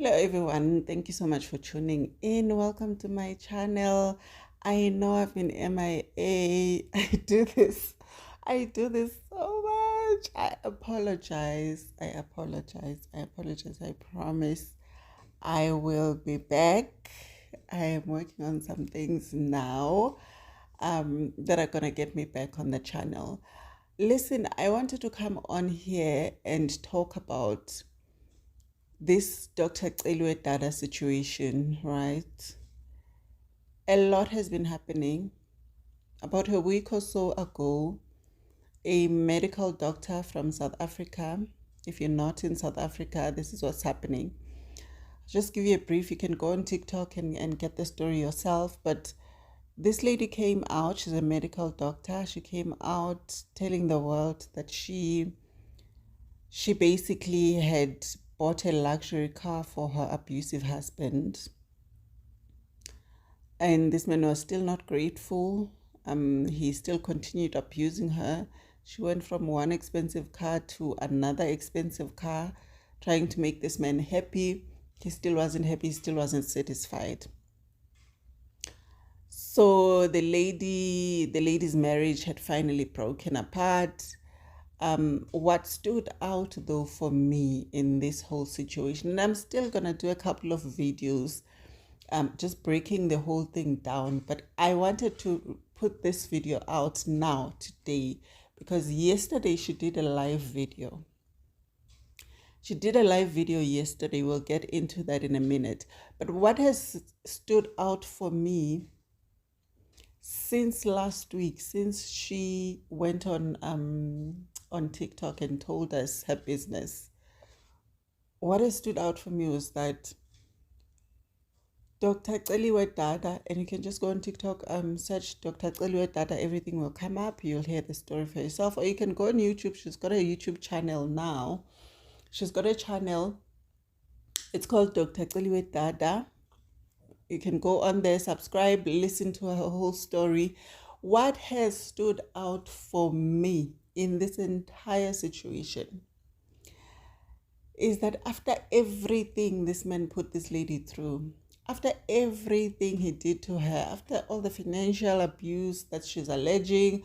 Hello everyone, thank you so much for tuning in. Welcome to my channel. I know I've been MIA. I do this so much. I apologize. I promise I will be back. I am working on some things now that are gonna get me back on the channel. Listen, I wanted to come on here and talk about this Dr. Celiwe Dada situation, right? A lot has been happening. About a week or so ago, a medical doctor from South Africa, if you're not in South Africa, this is what's happening. Just give you a brief, you can go on TikTok and get the story yourself. But this lady came out, she's a medical doctor. She came out telling the world that she basically had bought a luxury car for her abusive husband. And this man was still not grateful. He still continued abusing her. She went from one expensive car to another expensive car, trying to make this man happy. He still wasn't happy, he still wasn't satisfied. So the lady's marriage had finally broken apart. What stood out though for me in this whole situation, and I'm still gonna do a couple of videos just breaking the whole thing down, but I wanted to put this video out now today because yesterday she did a live video. Yesterday. We'll get into that in a minute. But what has stood out for me since last week, since she went on TikTok and told us her business, what has stood out for me was that Dr. Celiwe Dada, and you can just go on TikTok, search Dr. Celiwe Dada, everything will come up. You'll hear the story for yourself. Or you can go on YouTube. She's got a YouTube channel now. She's got a channel. It's called Dr. Celiwe Dada. You can go on there, subscribe, listen to her whole story. What has stood out for me in this entire situation is that after everything this man put this lady through, after everything he did to her, after all the financial abuse that she's alleging,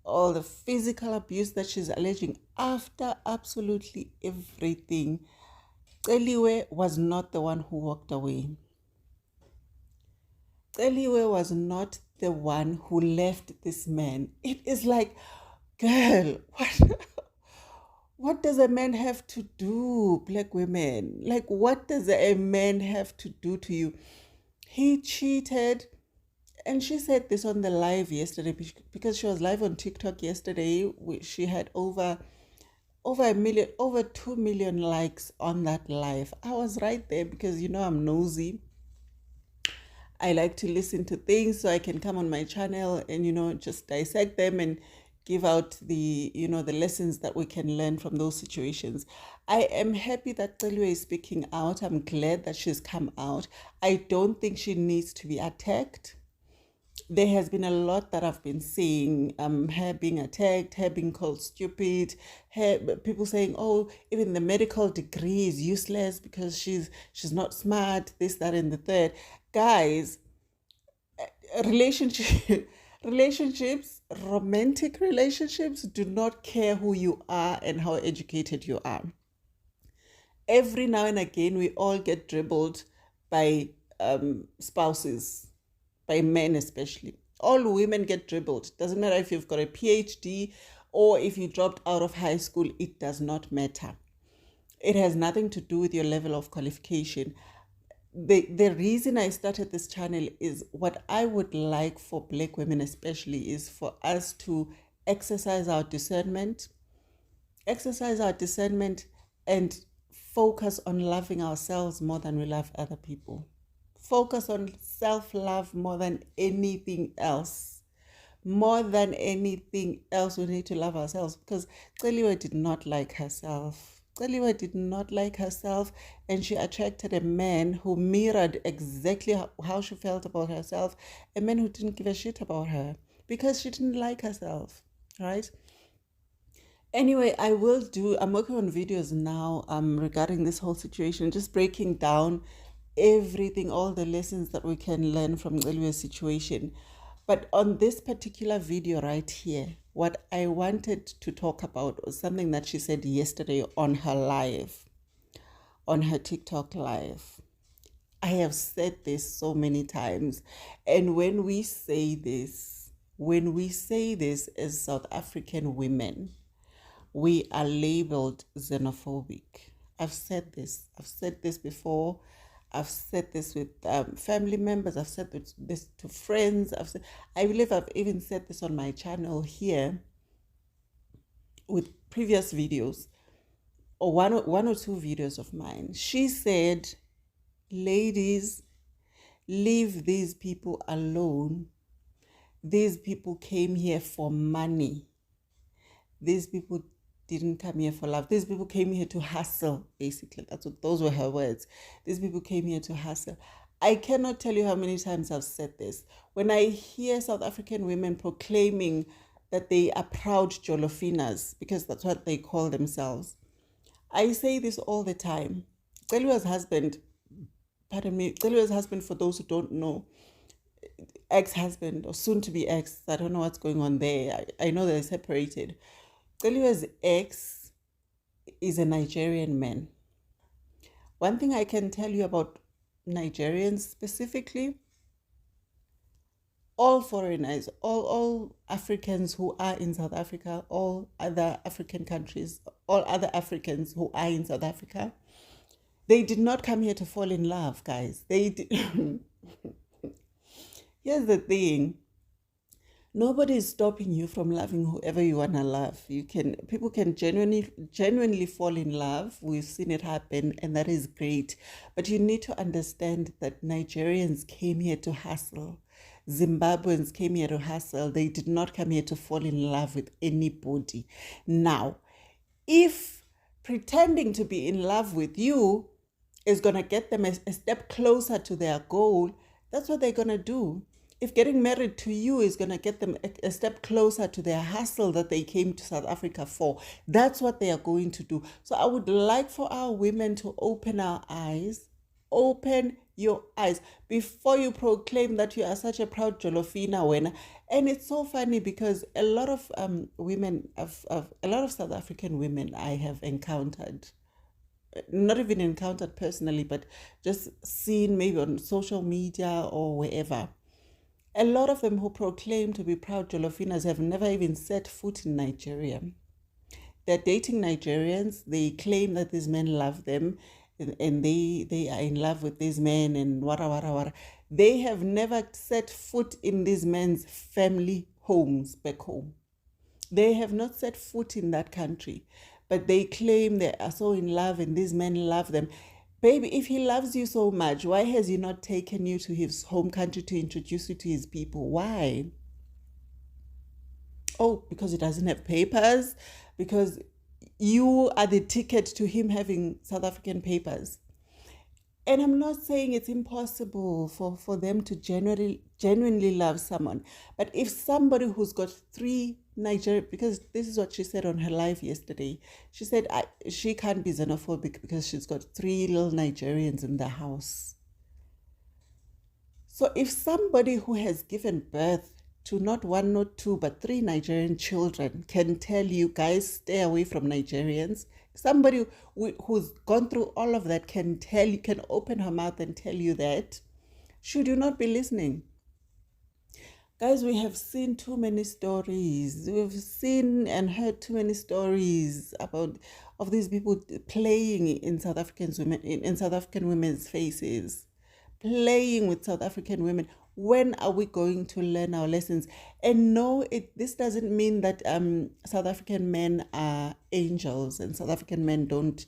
all the physical abuse that she's alleging, after absolutely everything, Celiwe was not the one who walked away. Celiwe was not the one who left this man. It is like, girl, what does a man have to do, black women? Like, what does a man have to do to you? He cheated. And she said this on the live yesterday because she was live on TikTok yesterday. She had over 2 million likes on that live. I was right there because, I'm nosy. I like to listen to things so I can come on my channel and, just dissect them and give out the lessons that we can learn from those situations. I am happy that Celiwe is speaking out. I'm glad that she's come out. I don't think she needs to be attacked. There has been a lot that I've been seeing, her being attacked, her being called stupid, people saying, oh, even the medical degree is useless because she's not smart, this, that, and the third. Guys, relationships, romantic relationships do not care who you are and how educated you are. Every now and again, we all get dribbled by spouses, by men especially. All women get dribbled. Doesn't matter if you've got a PhD or if you dropped out of high school, it does not matter. It has nothing to do with your level of qualification. The reason I started this channel is what I would like for black women especially is for us to exercise our discernment and focus on loving ourselves more than we love other people. Focus on self-love more than anything else. More than anything else, we need to love ourselves because Celiwe did not like herself. Celiwe did not like herself, and she attracted a man who mirrored exactly how she felt about herself, a man who didn't give a shit about her because she didn't like herself, right? Anyway, I'm working on videos now regarding this whole situation, just breaking down everything, all the lessons that we can learn from Celiwe's situation. But on this particular video right here, what I wanted to talk about was something that she said yesterday on her live, on her TikTok live. I have said this so many times. And when we say this as South African women, we are labeled xenophobic. I've said this. I've said this before. I've said this with family members. I've said this to friends. I believe I've even said this on my channel here with previous videos or one or two videos of mine. She said, ladies, leave these people alone. These people came here for money. These people didn't come here for love. These people came here to hustle, basically. Those were her words. These people came here to hustle. I cannot tell you how many times I've said this. When I hear South African women proclaiming that they are proud Jolofinas, because that's what they call themselves, I say this all the time. Celiwe's husband, for those who don't know, ex-husband or soon to be ex, I don't know what's going on there. I know they're separated. Celiwe's ex is a Nigerian man. One thing I can tell you about Nigerians specifically, all foreigners, all Africans who are in South Africa, all other African countries, all other Africans who are in South Africa, they did not come here to fall in love, guys. They did. Here's the thing. Nobody is stopping you from loving whoever you want to love. People can genuinely fall in love. We've seen it happen, and that is great. But you need to understand that Nigerians came here to hustle. Zimbabweans came here to hustle. They did not come here to fall in love with anybody. Now, if pretending to be in love with you is going to get them a step closer to their goal, that's what they're going to do. If getting married to you is going to get them a step closer to their hustle that they came to South Africa for, that's what they are going to do. So I would like for our women to open our eyes. Open your eyes before you proclaim that you are such a proud Jolofina winner. And it's so funny because a lot of a lot of South African women I have encountered, not even encountered personally, but just seen maybe on social media or wherever. A lot of them who proclaim to be proud Jolofinas have never even set foot in Nigeria. They're dating Nigerians. They claim that these men love them and they are in love with these men and wara. They have never set foot in these men's family homes back home. They have not set foot in that country, but they claim they are so in love and these men love them. Baby, if he loves you so much, why has he not taken you to his home country to introduce you to his people? Why? Oh, because he doesn't have papers? Because you are the ticket to him having South African papers. And I'm not saying it's impossible for them to genuinely love someone. But if somebody who's got 3 Nigerian, because this is what she said on her live yesterday. She said she can't be xenophobic because she's got 3 little Nigerians in the house. So if somebody who has given birth to not 1, not 2, but 3 Nigerian children can tell you, guys, stay away from Nigerians. Somebody who's gone through all of that can open her mouth and tell you that. Should you not be listening? Guys, we have seen too many stories. We've seen and heard too many stories of these people playing in South African women's faces, playing with South African women. When are we going to learn our lessons? And no, this doesn't mean that South African men are angels and South African men don't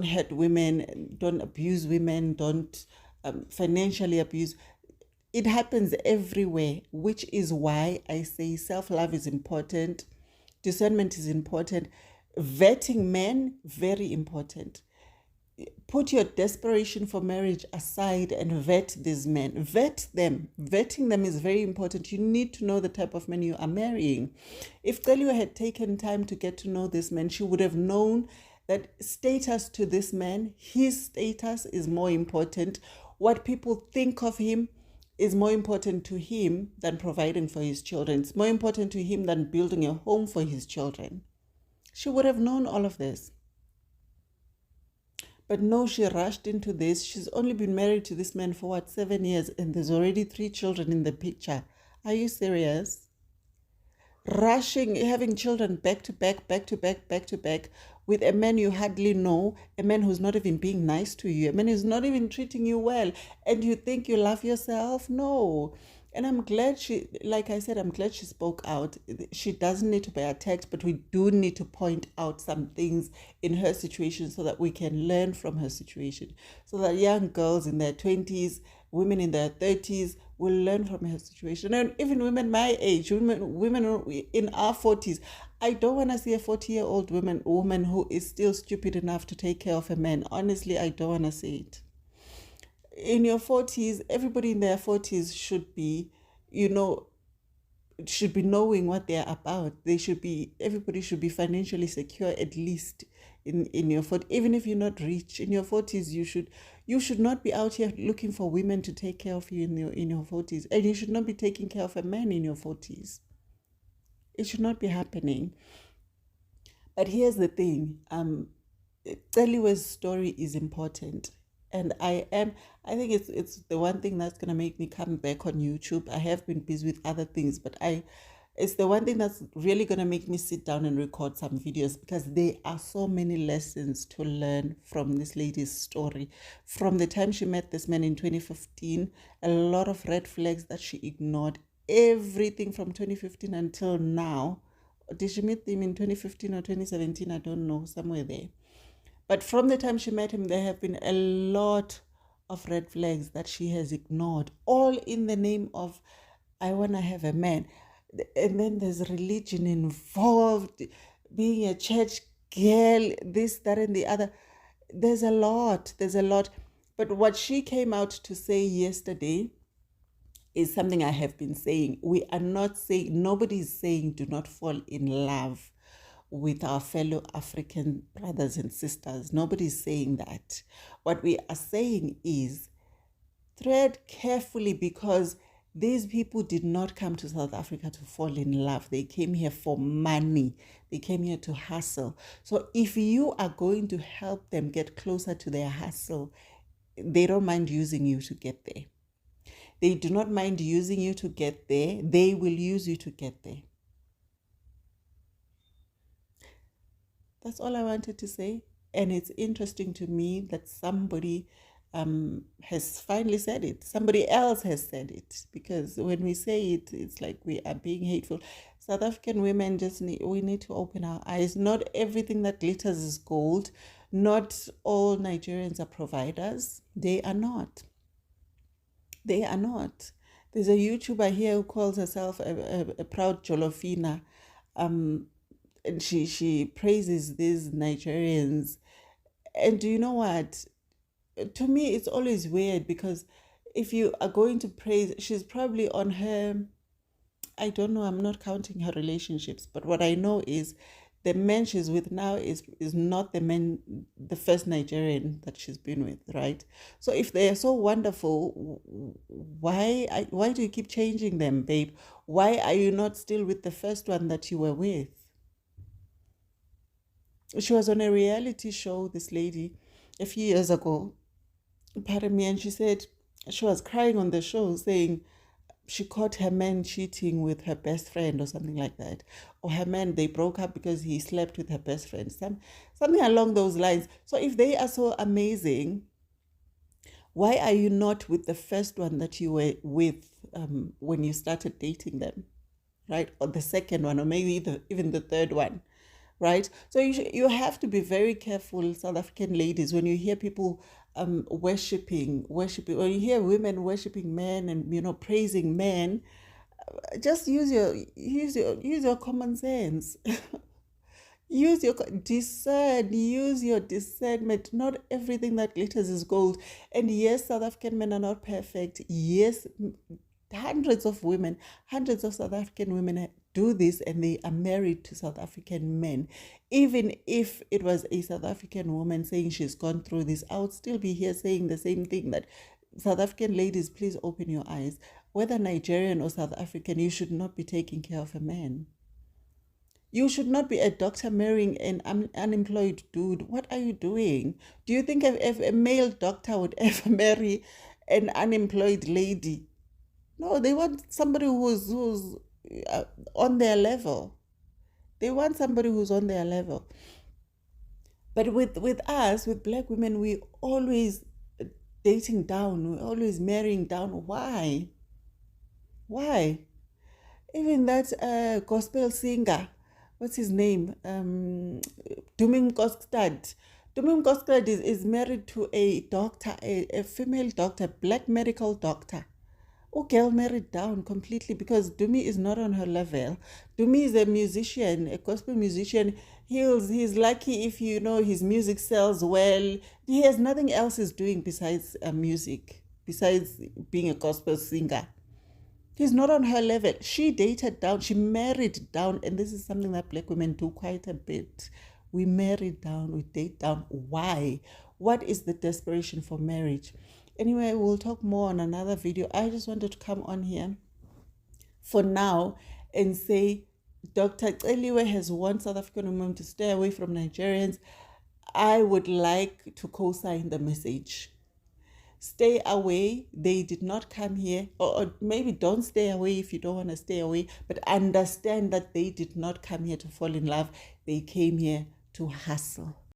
hurt women, don't abuse women, don't financially abuse. It happens everywhere, which is why I say self-love is important, discernment is important, vetting men, very important. put your desperation for marriage aside and vet these men. Vet them. Vetting them is very important. You need to know the type of men you are marrying. If Celiwe had taken time to get to know this man, she would have known that status to this man, his status is more important. What people think of him is more important to him than providing for his children. It's more important to him than building a home for his children. She would have known all of this. But no, she rushed into this. She's only been married to this man for 7 years, and there's already 3 children in the picture. Are you serious? Rushing, having children back to back, back to back, back to back, with a man you hardly know, a man who's not even being nice to you, a man who's not even treating you well, and you think you love yourself? No. And I'm glad like I said, I'm glad she spoke out. She doesn't need to be attacked, but we do need to point out some things in her situation so that we can learn from her situation. So that young girls in their 20s, women in their 30s will learn from her situation. And even women my age, women in our 40s. I don't want to see a 40-year-old woman who is still stupid enough to take care of a man. Honestly, I don't want to see it. In your 40s, everybody in their 40s should be, should be knowing what they're about. Everybody should be financially secure, at least in your 40s. Even if you're not rich, in your 40s, you should not be out here looking for women to take care of you in your 40s. And you should not be taking care of a man in your 40s. It should not be happening. But here's the thing. Celiwe's story is important. And I think it's the one thing that's going to make me come back on YouTube. I have been busy with other things, but it's the one thing that's really going to make me sit down and record some videos, because there are so many lessons to learn from this lady's story. From the time she met this man in 2015, a lot of red flags that she ignored. Everything from 2015 until now. Did she meet him in 2015 or 2017? I don't know, somewhere there. But from the time she met him, there have been a lot of red flags that she has ignored, all in the name of, I want to have a man. And then there's religion involved, being a church girl, this, that, and the other. There's a lot. But what she came out to say yesterday is something I have been saying. We are not saying, nobody is saying do not fall in love with our fellow African brothers and sisters. Nobody's saying that. What we are saying is tread carefully, because these people did not come to South Africa to fall in love. They came here for money. They came here to hustle. So if you are going to help them get closer to their hustle, they don't mind using you to get there. They do not mind using you to get there. They will use you to get there. That's all I wanted to say. And it's interesting to me that somebody has finally said it. Somebody else has said it. Because when we say it, it's like we are being hateful. South African women we need to open our eyes. Not everything that glitters is gold. Not all Nigerians are providers. They are not. They are not. There's a YouTuber here who calls herself a proud Jolofina. And she praises these Nigerians. And do you know what? To me, it's always weird, because if you are going to praise, she's probably on her, I don't know, I'm not counting her relationships, but what I know is the man she's with now is not the first Nigerian that she's been with, right? So if they are so wonderful, why do you keep changing them, babe? Why are you not still with the first one that you were with? She was on a reality show, this lady, a few years ago, pardon me, and she said she was crying on the show, saying she caught her man cheating with her best friend or something like that. Or her man, they broke up because he slept with her best friend. Something along those lines. So if they are so amazing, why are you not with the first one that you were with when you started dating them, right? Or the second one, or maybe even the third one, right? So you have to be very careful, South African ladies, when you hear people worshiping, when you hear women worshiping men and praising men. Just use your common sense. Use your discernment. Not everything that glitters is gold. And yes, South African men are not perfect. Yes, hundreds of South African women do this, and they are married to South African men. Even if it was a South African woman saying she's gone through this, I would still be here saying the same thing, that South African ladies, please open your eyes. Whether Nigerian or South African, you should not be taking care of a man. You should not be a doctor marrying an unemployed dude. What are you doing? Do you think if a male doctor would ever marry an unemployed lady? No, they want somebody who's on their level. They want somebody who's on their level. But with us, with black women, we always dating down. We're always marrying down. Why? Why? Even that gospel singer, what's his name? Dumim Koskstad. Dumim Koskstad is married to a doctor, a female doctor, black medical doctor. Oh, girl married down completely because Dumi is not on her level. Dumi is a musician, a gospel musician. He's lucky if you know his music sells well. He has nothing else he's doing besides music, besides being a gospel singer. He's not on her level. She dated down, she married down, and this is something that black women do quite a bit. We marry down, we date down. Why? What is the desperation for marriage? Anyway, we'll talk more on another video. I just wanted to come on here for now and say Dr. Celiwe has warned South African women to stay away from Nigerians. I would like to co-sign the message. Stay away. They did not come here, or maybe don't stay away if you don't want to stay away, but understand that they did not come here to fall in love. They came here to hustle.